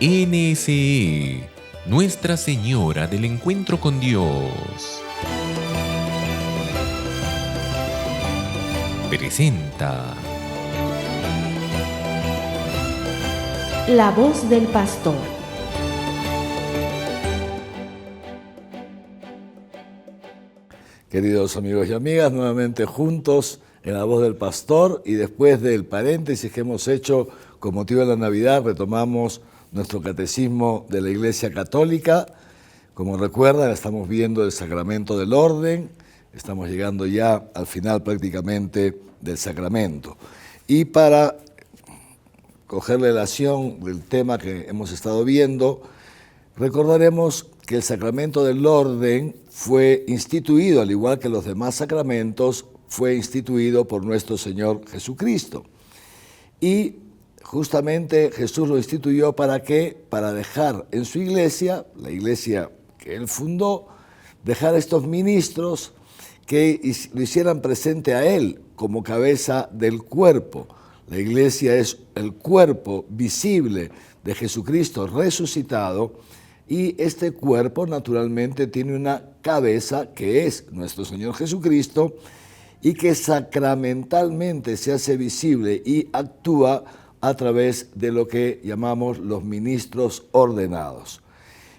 NSE, Nuestra Señora del Encuentro con Dios, presenta La voz del pastor. Queridos amigos y amigas, nuevamente juntos en La Voz del Pastor, y después del paréntesis que hemos hecho con motivo de la Navidad, retomamos nuestro catecismo de la Iglesia Católica. Como recuerdan, estamos viendo el sacramento del orden, estamos llegando ya al final prácticamente del sacramento. Y para coger relación del tema que hemos estado viendo, recordaremos que el sacramento del orden fue instituido, al igual que los demás sacramentos, fue instituido por nuestro Señor Jesucristo. Y justamente Jesús lo instituyó ¿para qué? Para dejar en su iglesia, la iglesia que él fundó, dejar estos ministros que lo hicieran presente a él como cabeza del cuerpo. La iglesia es el cuerpo visible de Jesucristo resucitado, y este cuerpo naturalmente tiene una cabeza que es nuestro Señor Jesucristo, y que sacramentalmente se hace visible y actúa a través de lo que llamamos los ministros ordenados.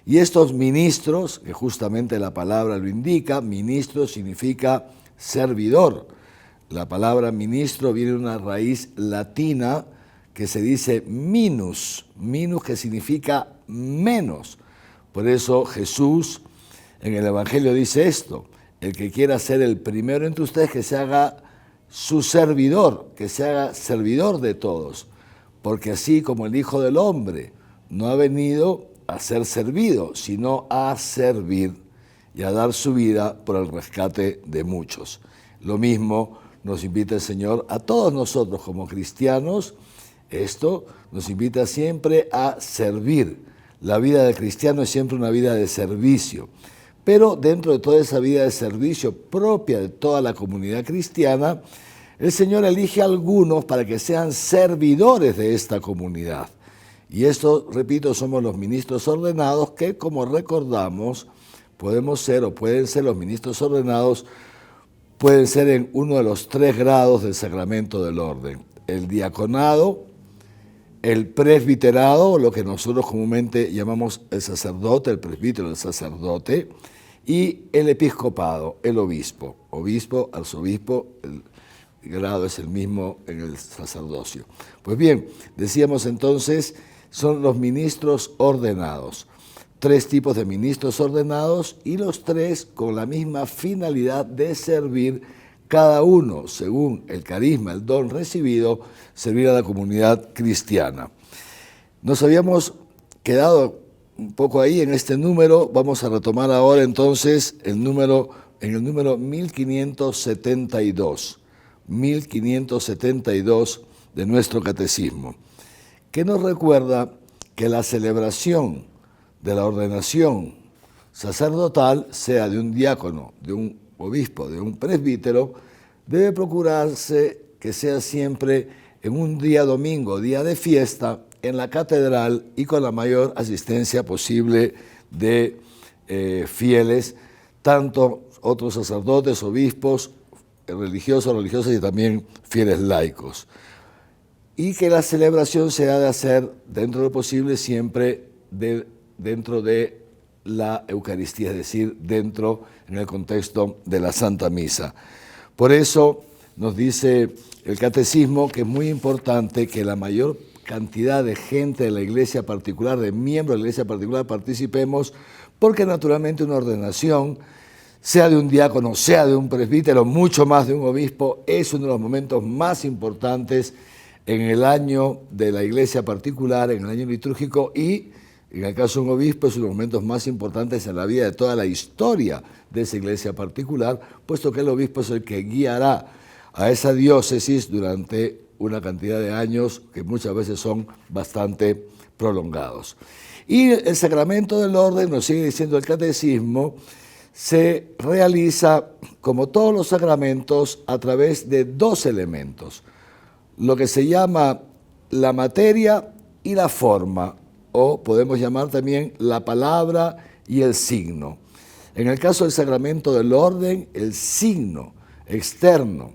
Y estos ministros, que justamente la palabra lo indica, ministro significa servidor. La palabra ministro viene de una raíz latina que se dice minus, que significa menos. Por eso Jesús en el Evangelio dice esto: el que quiera ser el primero entre ustedes, que se haga su servidor, que se haga servidor de todos, porque así como el Hijo del Hombre no ha venido a ser servido, sino a servir y a dar su vida por el rescate de muchos. Lo mismo nos invita el Señor a todos nosotros como cristianos. Esto nos invita siempre a servir. La vida del cristiano es siempre una vida de servicio, pero dentro de toda esa vida de servicio propia de toda la comunidad cristiana, el Señor elige a algunos para que sean servidores de esta comunidad. Y esto, repito, somos los ministros ordenados que, como recordamos, podemos ser o pueden ser los ministros ordenados, pueden ser en uno de los 3 grados del sacramento del orden: el diaconado, el presbiterado, lo que nosotros comúnmente llamamos el sacerdote, el presbítero, el sacerdote, y el episcopado, el obispo. Obispo, arzobispo, el grado es el mismo en el sacerdocio. Pues bien, decíamos entonces, son los ministros ordenados. 3 tipos de ministros ordenados, y los 3 con la misma finalidad de servir, cada uno según el carisma, el don recibido, servir a la comunidad cristiana. Nos habíamos quedado un poco ahí en este número. Vamos a retomar ahora entonces en el número 1572 de nuestro catecismo, que nos recuerda que la celebración de la ordenación sacerdotal, sea de un diácono, de un obispo, de un presbítero, debe procurarse que sea siempre en un día domingo, día de fiesta, en la catedral, y con la mayor asistencia posible de fieles, tanto otros sacerdotes, obispos, religiosos, religiosas y también fieles laicos. Y que la celebración se ha de hacer, dentro de lo posible, siempre dentro de la Eucaristía, es decir, en el contexto de la Santa Misa. Por eso nos dice el catecismo que es muy importante que la mayor cantidad de gente de la iglesia particular, de miembros de la iglesia particular, participemos, porque naturalmente una ordenación, sea de un diácono, sea de un presbítero, mucho más de un obispo, es uno de los momentos más importantes en el año de la iglesia particular, en el año litúrgico, y en el caso de un obispo es uno de los momentos más importantes en la vida de toda la historia de esa iglesia particular, puesto que el obispo es el que guiará a esa diócesis durante una cantidad de años que muchas veces son bastante prolongados. Y el sacramento del orden, nos sigue diciendo el catecismo, se realiza, como todos los sacramentos, a través de 2 elementos: lo que se llama la materia y la forma. o podemos llamar también la palabra y el signo. En el caso del sacramento del orden, el signo externo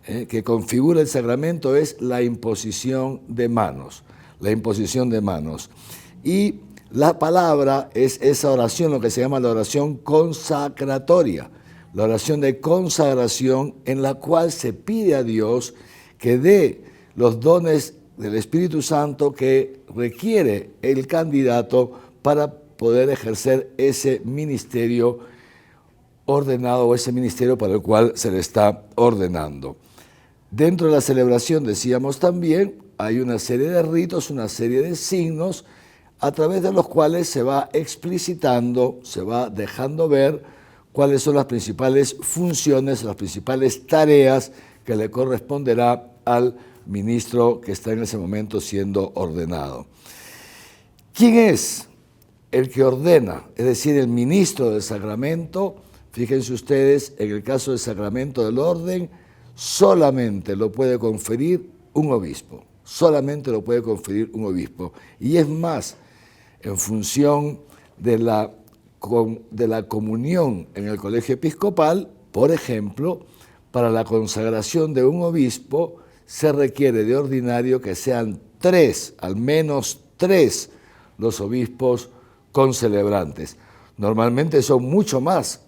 que configura el sacramento es la imposición de manos. La imposición de manos. Y la palabra es esa oración, lo que se llama la oración consacratoria, la oración de consagración en la cual se pide a Dios que dé los dones del Espíritu Santo que requiere el candidato para poder ejercer ese ministerio ordenado o ese ministerio para el cual se le está ordenando. Dentro de la celebración, decíamos también, hay una serie de ritos, una serie de signos a través de los cuales se va explicitando, se va dejando ver cuáles son las principales funciones, las principales tareas que le corresponderá al ministro que está en ese momento siendo ordenado. ¿Quién es el que ordena? Es decir, el ministro del sacramento. Fíjense ustedes, en el caso del sacramento del orden, solamente lo puede conferir un obispo. Solamente lo puede conferir un obispo. Y es más, en función de la comunión en el colegio episcopal, por ejemplo, para la consagración de un obispo se requiere de ordinario que sean 3, al menos 3, los obispos concelebrantes. Normalmente son mucho más,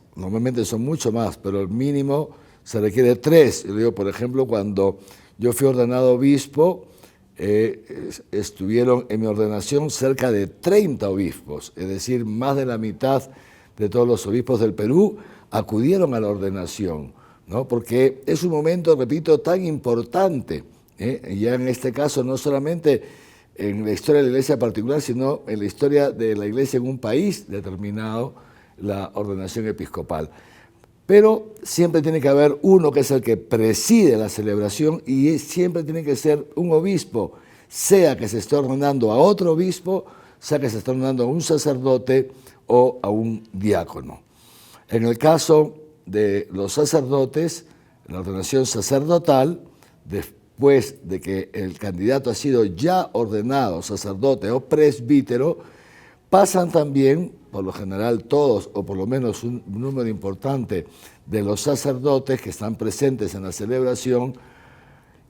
pero el mínimo se requiere 3. Yo digo, por ejemplo, cuando yo fui ordenado obispo, estuvieron en mi ordenación cerca de 30 obispos, es decir, más de la mitad de todos los obispos del Perú acudieron a la ordenación, ¿no? Porque es un momento, repito, tan importante, ya en este caso no solamente en la historia de la Iglesia particular, sino en la historia de la Iglesia en un país determinado, la ordenación episcopal. Pero siempre tiene que haber uno que es el que preside la celebración y siempre tiene que ser un obispo, sea que se esté ordenando a otro obispo, sea que se esté ordenando a un sacerdote o a un diácono. En el caso de los sacerdotes, la ordenación sacerdotal, después de que el candidato ha sido ya ordenado sacerdote o presbítero, pasan también, por lo general todos, o por lo menos un número importante de los sacerdotes que están presentes en la celebración,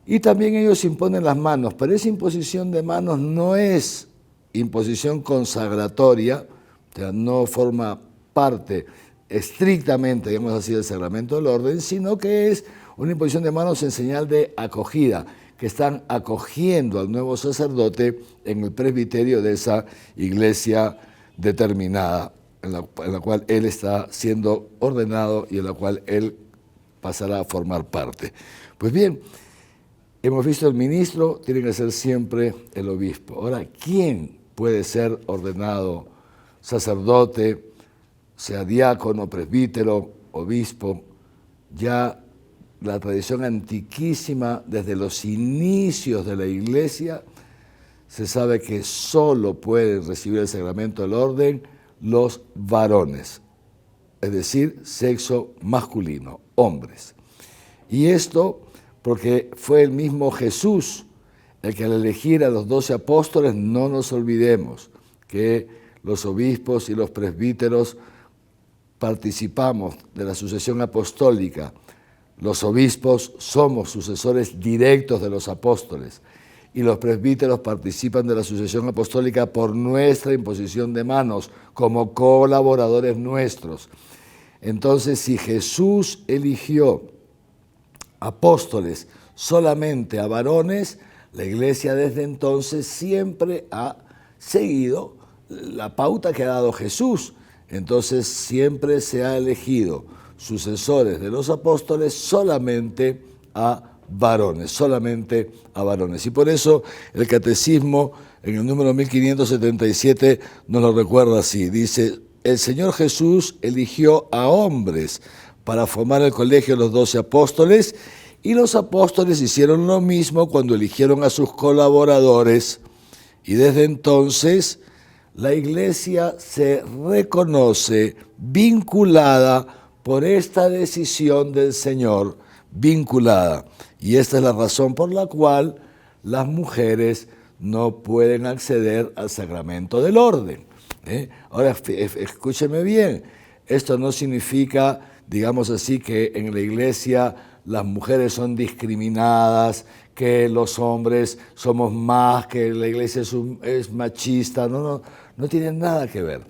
y también ellos imponen las manos, pero esa imposición de manos no es imposición consagratoria, o sea, no forma parte estrictamente, digamos así, del sacramento del orden, sino que es una imposición de manos en señal de acogida, que están acogiendo al nuevo sacerdote en el presbiterio de esa iglesia determinada, en la cual él está siendo ordenado y en la cual él pasará a formar parte. Pues bien, hemos visto el ministro, tiene que ser siempre el obispo. Ahora, ¿quién puede ser ordenado sacerdote, sea diácono, presbítero, obispo? Ya la tradición antiquísima, desde los inicios de la Iglesia, se sabe que solo pueden recibir el sacramento del orden los varones, es decir, sexo masculino, hombres. Y esto porque fue el mismo Jesús el que al elegir a los 12 apóstoles, no nos olvidemos que los obispos y los presbíteros participamos de la sucesión apostólica. Los obispos somos sucesores directos de los apóstoles y los presbíteros participan de la sucesión apostólica por nuestra imposición de manos, como colaboradores nuestros. Entonces, si Jesús eligió apóstoles solamente a varones, la Iglesia desde entonces siempre ha seguido la pauta que ha dado Jesús. Entonces, siempre se ha elegido sucesores de los apóstoles solamente a varones, solamente a varones. Y por eso el Catecismo, en el número 1577, nos lo recuerda así. Dice, el Señor Jesús eligió a hombres para formar el colegio de los 12 apóstoles, y los apóstoles hicieron lo mismo cuando eligieron a sus colaboradores. Y desde entonces la Iglesia se reconoce vinculada por esta decisión del Señor, vinculada. Y esta es la razón por la cual las mujeres no pueden acceder al sacramento del orden. Ahora, escúcheme bien, esto no significa, digamos así, que en la iglesia las mujeres son discriminadas, que los hombres somos más, que la iglesia es machista. No tiene nada que ver.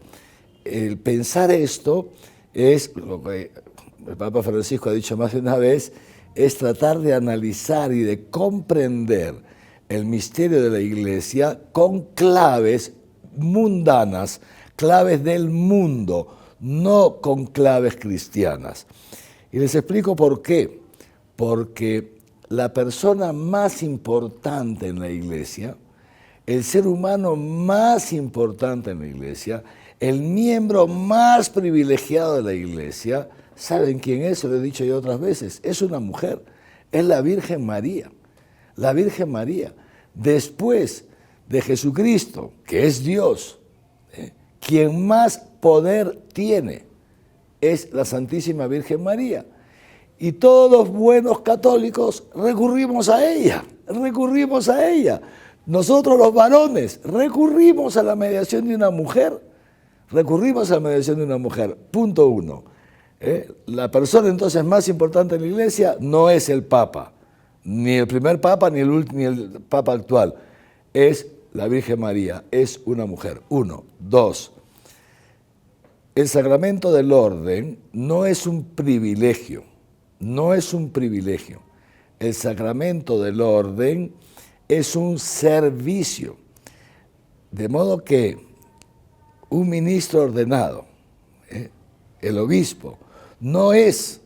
El pensar esto es, lo que el Papa Francisco ha dicho más de una vez, es tratar de analizar y de comprender el misterio de la iglesia con claves mundanas, claves del mundo, no con claves cristianas. Y les explico por qué. Porque la persona más importante en la iglesia, el ser humano más importante en la iglesia, el miembro más privilegiado de la iglesia, ¿saben quién es? Se lo he dicho yo otras veces, es una mujer, es la Virgen María. La Virgen María, después de Jesucristo, que es Dios, quien más poder tiene es la Santísima Virgen María. Y todos los buenos católicos recurrimos a ella, Nosotros los varones recurrimos a la mediación de una mujer, Punto 1. La persona entonces más importante en la iglesia no es el Papa, ni el primer Papa, ni el Papa actual, es la Virgen María, es una mujer. 1. 2. El sacramento del orden no es un privilegio. El sacramento del orden es un servicio. De modo que un ministro ordenado, el obispo, no es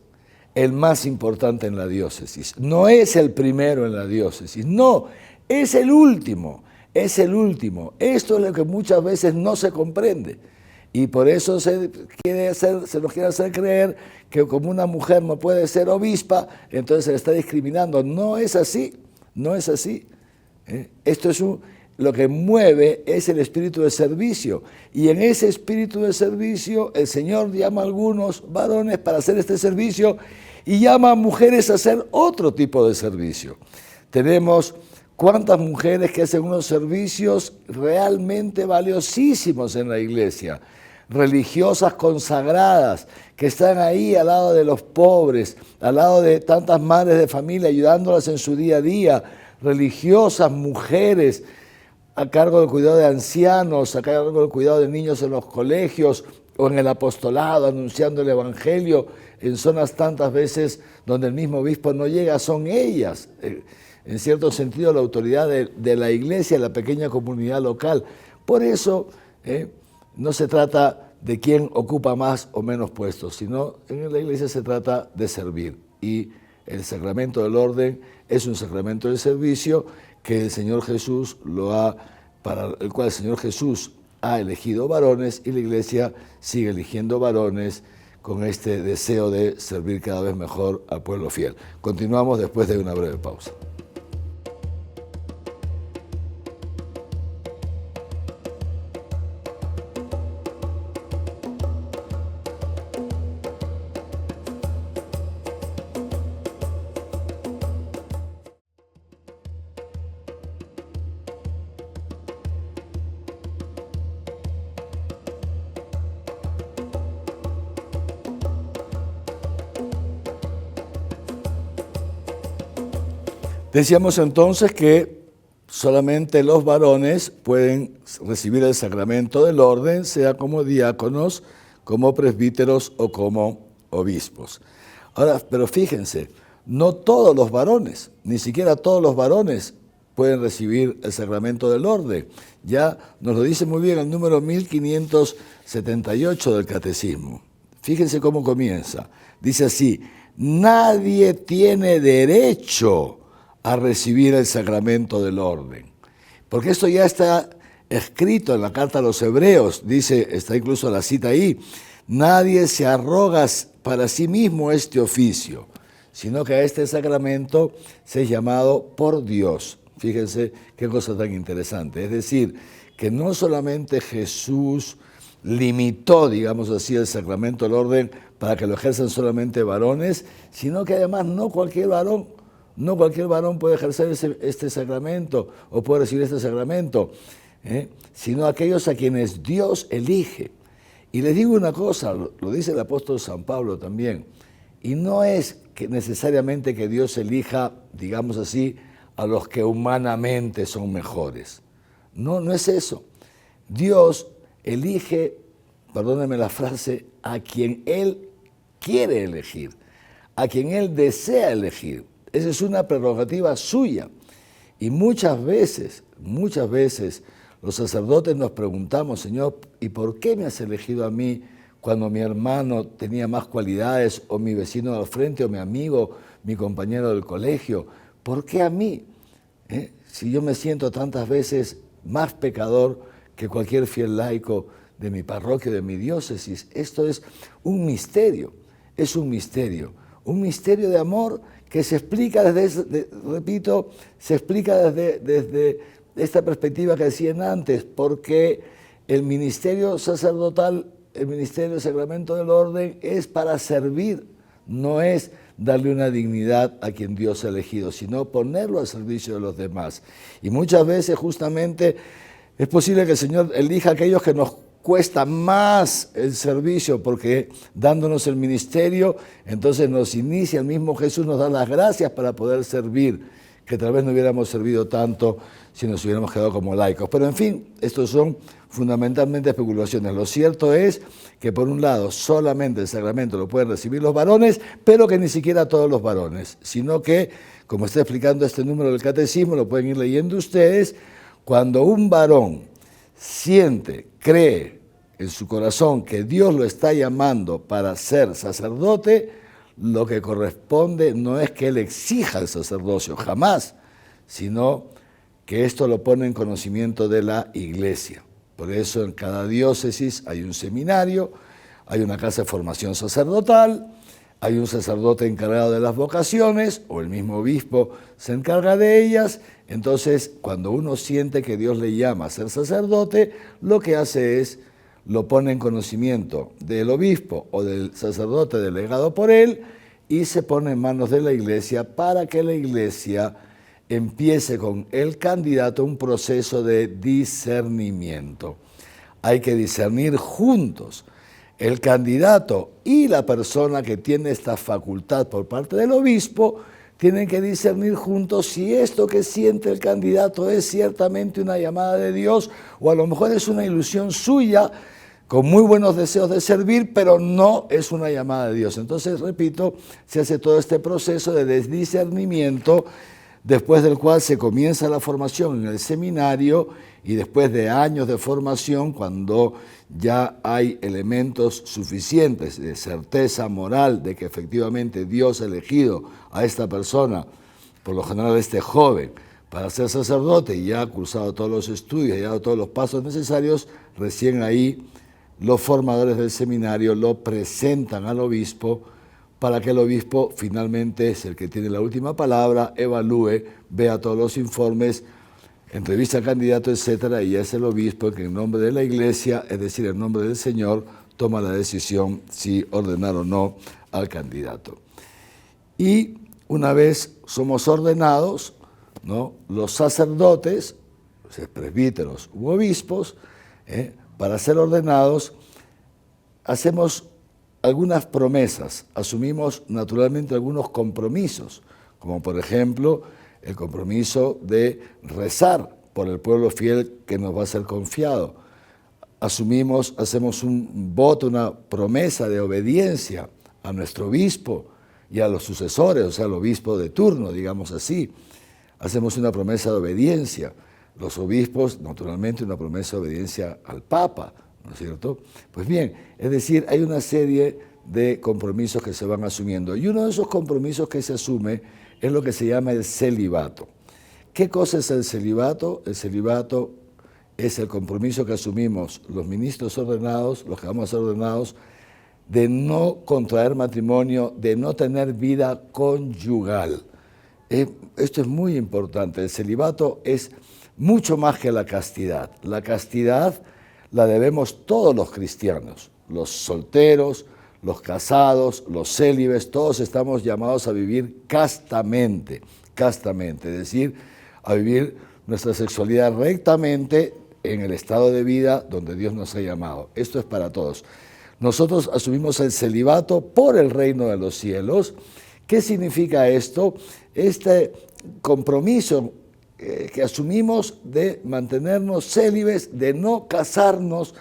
el más importante en la diócesis, no es el primero en la diócesis, no, es el último. Esto es lo que muchas veces no se comprende. Y por eso se nos quiere hacer creer que como una mujer no puede ser obispa, entonces se le está discriminando. No es así. Esto es lo que mueve es el espíritu de servicio. Y en ese espíritu de servicio el Señor llama a algunos varones para hacer este servicio y llama a mujeres a hacer otro tipo de servicio. Tenemos cuántas mujeres que hacen unos servicios realmente valiosísimos en la iglesia, religiosas consagradas, que están ahí al lado de los pobres, al lado de tantas madres de familia, ayudándolas en su día a día, religiosas mujeres a cargo del cuidado de ancianos, a cargo del cuidado de niños en los colegios o en el apostolado, anunciando el evangelio en zonas tantas veces donde el mismo obispo no llega, son ellas, en cierto sentido, la autoridad de la iglesia, la pequeña comunidad local. Por eso, no se trata de quién ocupa más o menos puestos, sino en la iglesia se trata de servir. Y el sacramento del orden es un sacramento de servicio que el Señor Jesús para el cual el Señor Jesús ha elegido varones y la iglesia sigue eligiendo varones con este deseo de servir cada vez mejor al pueblo fiel. Continuamos después de una breve pausa. Decíamos entonces que solamente los varones pueden recibir el sacramento del orden, sea como diáconos, como presbíteros o como obispos. Ahora, pero fíjense, no todos los varones, ni siquiera todos los varones pueden recibir el sacramento del orden. Ya nos lo dice muy bien el número 1578 del Catecismo. Fíjense cómo comienza. Dice así: nadie tiene derecho a recibir el sacramento del orden. Porque esto ya está escrito en la carta a los Hebreos, dice, está incluso la cita ahí: nadie se arroga para sí mismo este oficio, sino que a este sacramento se es llamado por Dios. Fíjense qué cosa tan interesante. Es decir, que no solamente Jesús limitó, digamos así, el sacramento del orden para que lo ejerzan solamente varones, sino que además no cualquier varón No cualquier varón puede ejercer este sacramento o puede recibir este sacramento, sino aquellos a quienes Dios elige. Y les digo una cosa, lo dice el apóstol San Pablo también, y no es que necesariamente que Dios elija, digamos así, a los que humanamente son mejores. No, no es eso. Dios elige, perdónenme la frase, a quien Él quiere elegir, a quien Él desea elegir. Esa es una prerrogativa suya. Y muchas veces, los sacerdotes nos preguntamos, Señor, ¿y por qué me has elegido a mí cuando mi hermano tenía más cualidades, o mi vecino al frente, o mi amigo, mi compañero del colegio? ¿Por qué a mí? Si yo me siento tantas veces más pecador que cualquier fiel laico de mi parroquia, de mi diócesis. Esto es un misterio, un misterio de amor que se explica se explica desde esta perspectiva que decían antes, porque el ministerio sacerdotal, el ministerio del sacramento del orden es para servir, no es darle una dignidad a quien Dios ha elegido, sino ponerlo al servicio de los demás. Y muchas veces justamente es posible que el Señor elija a aquellos que nos cuesta más el servicio, porque dándonos el ministerio, entonces nos inicia, el mismo Jesús nos da las gracias para poder servir, que tal vez no hubiéramos servido tanto si nos hubiéramos quedado como laicos. Pero en fin, estos son fundamentalmente especulaciones. Lo cierto es que por un lado solamente el sacramento lo pueden recibir los varones, pero que ni siquiera todos los varones, sino que, como está explicando este número del catecismo, lo pueden ir leyendo ustedes, cuando un varón siente, cree en su corazón que Dios lo está llamando para ser sacerdote, lo que corresponde no es que él exija el sacerdocio, jamás, sino que esto lo pone en conocimiento de la Iglesia. Por eso en cada diócesis hay un seminario, hay una casa de formación sacerdotal, hay un sacerdote encargado de las vocaciones, o el mismo obispo se encarga de ellas. Entonces, cuando uno siente que Dios le llama a ser sacerdote, lo que hace es, lo pone en conocimiento del obispo o del sacerdote delegado por él, y se pone en manos de la Iglesia para que la Iglesia empiece con el candidato un proceso de discernimiento. Hay que discernir juntos. El candidato y la persona que tiene esta facultad por parte del obispo tienen que discernir juntos si esto que siente el candidato es ciertamente una llamada de Dios, o a lo mejor es una ilusión suya con muy buenos deseos de servir, pero no es una llamada de Dios. Entonces, repito, se hace todo este proceso de discernimiento, después del cual se comienza la formación en el seminario, y después de años de formación, cuando ya hay elementos suficientes de certeza moral de que efectivamente Dios ha elegido a esta persona, por lo general este joven, para ser sacerdote, y ya ha cursado todos los estudios, y ha dado todos los pasos necesarios, recién ahí los formadores del seminario lo presentan al obispo, para que el obispo finalmente es el que tiene la última palabra, evalúe, vea todos los informes, entrevista al candidato, etcétera, y es el obispo el que en nombre de la Iglesia, es decir, en nombre del Señor, toma la decisión si ordenar o no al candidato. Y una vez somos ordenados, ¿no?, los sacerdotes, presbíteros u obispos, para ser ordenados, hacemos algunas promesas, asumimos naturalmente algunos compromisos, como por ejemplo el compromiso de rezar por el pueblo fiel que nos va a ser confiado. Hacemos un voto, una promesa de obediencia a nuestro obispo y a los sucesores, o sea, al obispo de turno, digamos así. Hacemos una promesa de obediencia. Los obispos, naturalmente, una promesa de obediencia al Papa, ¿no es cierto? Pues bien, es decir, hay una serie de compromisos que se van asumiendo. Y uno de esos compromisos que se asume es lo que se llama el celibato. ¿Qué cosa es el celibato? El celibato es el compromiso que asumimos los ministros ordenados, los que vamos a ser ordenados, de no contraer matrimonio, de no tener vida conyugal. Esto es muy importante. El celibato es mucho más que la castidad. La castidad la debemos todos los cristianos, los solteros, los casados, los célibes, todos estamos llamados a vivir castamente. castamente, es decir, a vivir nuestra sexualidad rectamente en el estado de vida donde Dios nos ha llamado. Esto es para todos. Nosotros asumimos el celibato por el reino de los cielos. ¿Qué significa esto? Este compromiso que asumimos de mantenernos célibes, de no casarnos,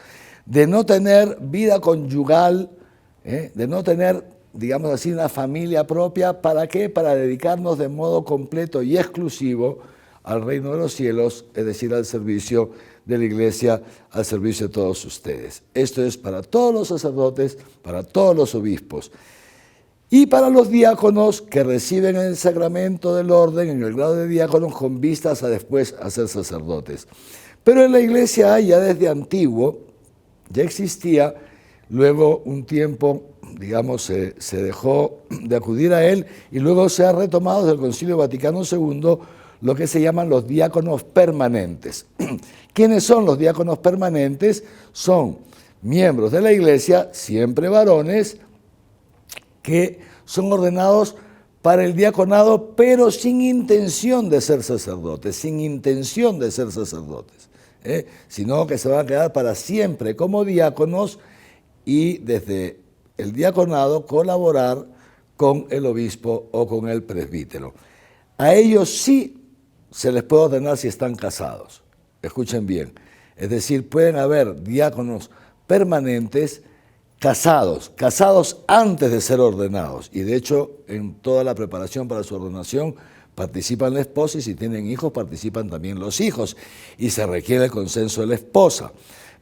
de no tener vida conyugal, de no tener, digamos así, una familia propia. ¿Para qué? Para dedicarnos de modo completo y exclusivo al reino de los cielos, es decir, al servicio de la iglesia, al servicio de todos ustedes. Esto es para todos los sacerdotes, para todos los obispos. Y para los diáconos que reciben el sacramento del orden en el grado de diáconos con vistas a después a ser sacerdotes. Pero en la iglesia ya desde antiguo, ya existía, luego un tiempo, digamos, se dejó de acudir a él y luego se ha retomado desde el Concilio Vaticano II lo que se llaman los diáconos permanentes. ¿Quiénes son los diáconos permanentes? Son miembros de la iglesia, siempre varones, que son ordenados para el diaconado, pero sin intención de ser sacerdotes, sino que se van a quedar para siempre como diáconos y desde el diaconado colaborar con el obispo o con el presbítero. A ellos sí se les puede ordenar si están casados. Escuchen bien. Es decir, pueden haber diáconos permanentes casados antes de ser ordenados. Y de hecho, en toda la preparación para su ordenación participan la esposa y si tienen hijos participan también los hijos. Y se requiere el consenso de la esposa.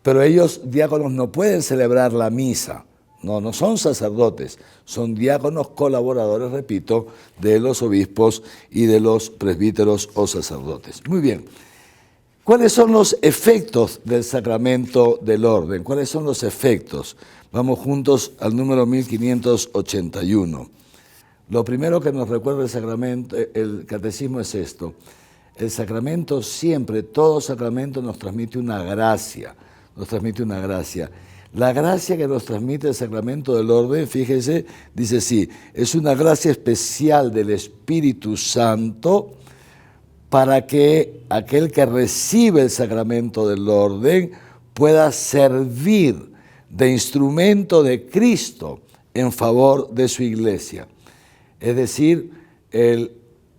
Pero ellos, diáconos, no pueden celebrar la misa. No son sacerdotes, son diáconos colaboradores, repito, de los obispos y de los presbíteros o sacerdotes. Muy bien. ¿Cuáles son los efectos del sacramento del orden? ¿Cuáles son los efectos? Vamos juntos al número 1581. Lo primero que nos recuerda el sacramento, el catecismo es esto. El sacramento siempre, todo sacramento nos transmite una gracia, La gracia que nos transmite el sacramento del orden, fíjese, dice sí, es una gracia especial del Espíritu Santo para que aquel que recibe el sacramento del orden pueda servir de instrumento de Cristo en favor de su iglesia. Es decir, el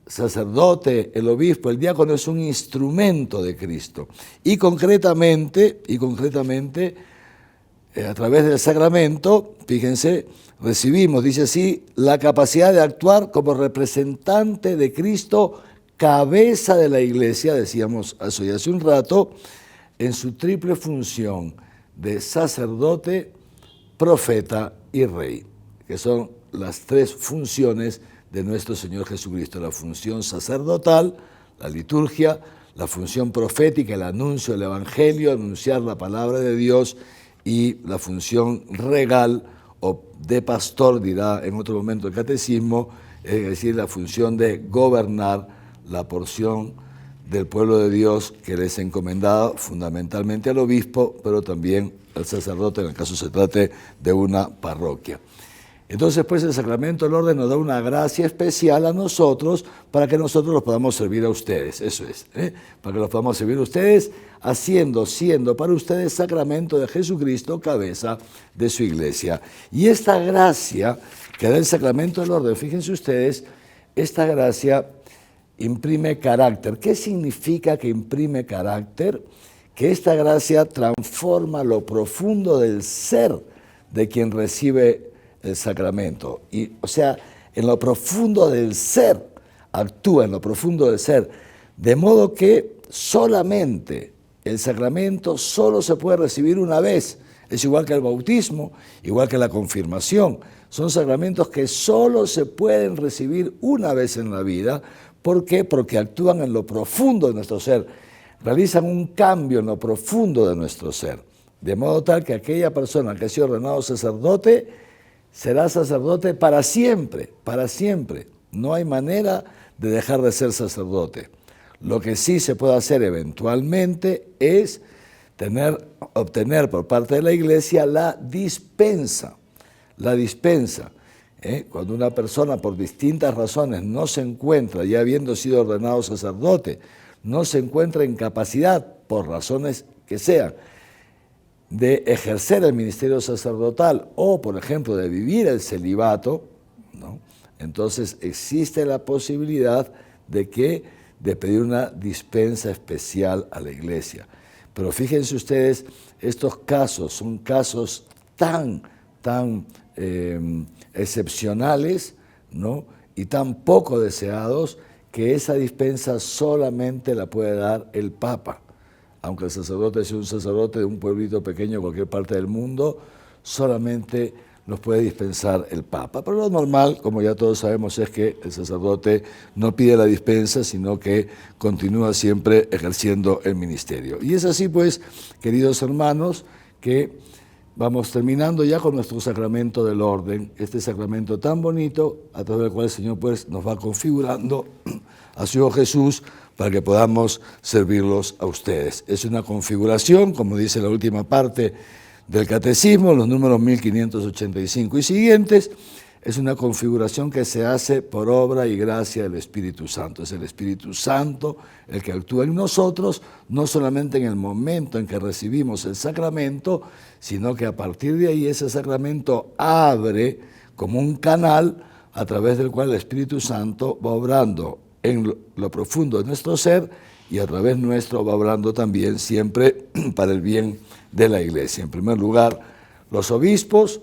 sacerdote, el obispo, el diácono es un instrumento de Cristo. Y concretamente, a través del sacramento, fíjense, recibimos, dice así, la capacidad de actuar como representante de Cristo, cabeza de la iglesia, decíamos eso ya hace un rato, en su triple función de sacerdote, profeta y rey, que son las tres funciones de nuestro Señor Jesucristo, la función sacerdotal, la liturgia, la función profética, el anuncio del Evangelio, anunciar la palabra de Dios, y la función regal o de pastor, dirá en otro momento el catecismo, es decir, la función de gobernar la porción del pueblo de Dios que les ha encomendado fundamentalmente al obispo, pero también al sacerdote en el caso se trate de una parroquia. Entonces, pues el sacramento del orden nos da una gracia especial a nosotros para que nosotros los podamos servir a ustedes, eso es, para que los podamos servir a ustedes, siendo para ustedes sacramento de Jesucristo, cabeza de su iglesia. Y esta gracia que da el sacramento del orden, fíjense ustedes, esta gracia imprime carácter. ¿Qué significa que imprime carácter? Que esta gracia transforma lo profundo del ser de quien recibe el sacramento. Y, o sea, en lo profundo del ser, actúa en lo profundo del ser, de modo que solamente el sacramento solo se puede recibir una vez. Es igual que el bautismo, igual que la confirmación. Son sacramentos que solo se pueden recibir una vez en la vida. ¿Por qué? Porque actúan en lo profundo de nuestro ser, realizan un cambio en lo profundo de nuestro ser. De modo tal que aquella persona que ha sido ordenado sacerdote será sacerdote para siempre, para siempre. No hay manera de dejar de ser sacerdote. Lo que sí se puede hacer eventualmente es obtener por parte de la iglesia la dispensa. Cuando una persona por distintas razones no se encuentra, ya habiendo sido ordenado sacerdote, no se encuentra en capacidad, por razones que sean, de ejercer el ministerio sacerdotal o, por ejemplo, de vivir el celibato, ¿no? Entonces existe la posibilidad de pedir una dispensa especial a la iglesia. Pero fíjense ustedes, estos casos son casos tan excepcionales, ¿no? Y tan poco deseados, que esa dispensa solamente la puede dar el Papa. Aunque el sacerdote sea un sacerdote de un pueblito pequeño en cualquier parte del mundo, solamente nos puede dispensar el Papa. Pero lo normal, como ya todos sabemos, es que el sacerdote no pide la dispensa, sino que continúa siempre ejerciendo el ministerio. Y es así, pues, queridos hermanos, que vamos terminando ya con nuestro sacramento del orden, este sacramento tan bonito, a través del cual el Señor, pues, nos va configurando a su Hijo Jesús para que podamos servirlos a ustedes. Es una configuración, como dice la última parte del Catecismo, los números 1585 y siguientes, es una configuración que se hace por obra y gracia del Espíritu Santo. Es el Espíritu Santo el que actúa en nosotros, no solamente en el momento en que recibimos el sacramento, sino que a partir de ahí ese sacramento abre como un canal a través del cual el Espíritu Santo va obrando en lo profundo de nuestro ser y a través nuestro va obrando también siempre para el bien de la Iglesia. En primer lugar, los obispos,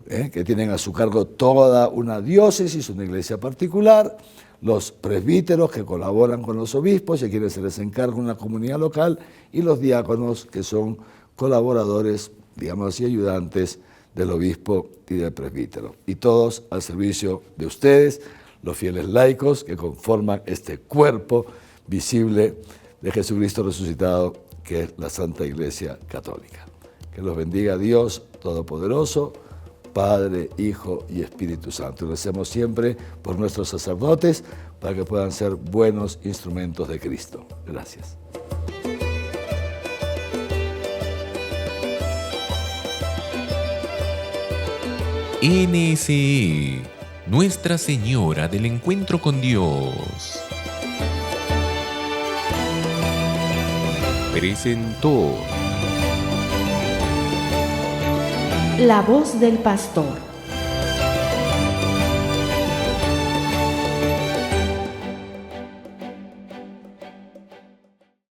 que tienen a su cargo toda una diócesis, una iglesia particular, los presbíteros que colaboran con los obispos y a quienes se les encarga una comunidad local, y los diáconos que son colaboradores, digamos así, ayudantes del obispo y del presbítero. Y todos al servicio de ustedes, los fieles laicos que conforman este cuerpo visible de Jesucristo resucitado, que es la Santa Iglesia Católica. Que los bendiga Dios Todopoderoso, Padre, Hijo y Espíritu Santo. Y recemos siempre por nuestros sacerdotes para que puedan ser buenos instrumentos de Cristo. Gracias. NSE, Nuestra Señora del Encuentro con Dios, presentó La voz del pastor.